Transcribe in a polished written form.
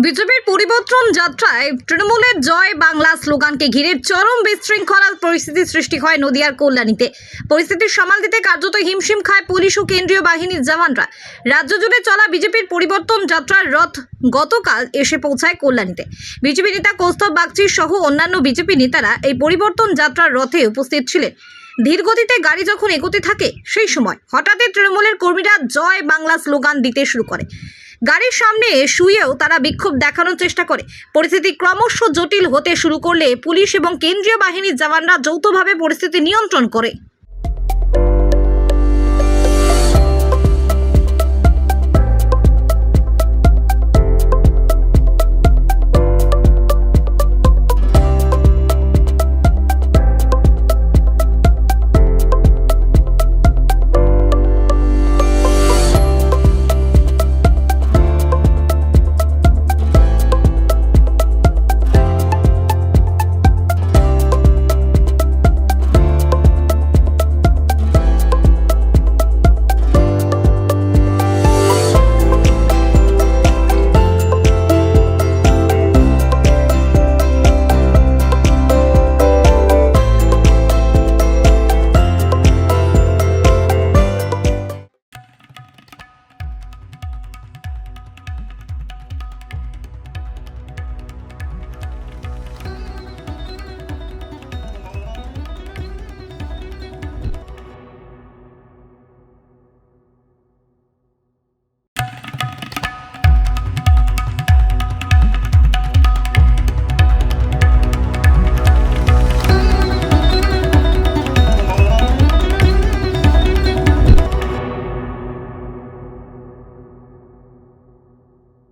বিজেপির পরিবর্তন যাত্রায় তৃণমূলের জয় বাংলা স্লোগানকে ঘিরে চরম বিশৃঙ্খলার পরিস্থিতি সৃষ্টি হয় নদিয়ার কল্যাণীতে। পরিস্থিতি সামাল দিতে কার্যত হিমশিম খায় পুলিশ ও কেন্দ্রীয় বাহিনীর জওয়ানরা। রাজ্য জুড়ে চলা বিজেপির পরিবর্তন যাত্রার রথ গতকাল এসে পৌঁছায় কল্যাণীতে। বিজেপি নেতা কৌস্তব বাগচি সহ অন্যান্য বিজেপি নেতারা এই পরিবর্তন যাত্রার রথে উপস্থিত ছিলেন। ধীর গতিতে গাড়ি যখন এগোতে থাকে সেই সময় হঠাৎই তৃণমূলের কর্মীরা জয় বাংলা স্লোগান দিতে শুরু করে। গাড়ির সামনে শুয়েও তারা বিক্ষোভ দেখানোর চেষ্টা করে। পরিস্থিতি ক্রমশ জটিল হতে শুরু করলে পুলিশ এবং কেন্দ্রীয় বাহিনীর জওয়ানরা যৌথভাবে পরিস্থিতি নিয়ন্ত্রণ করে।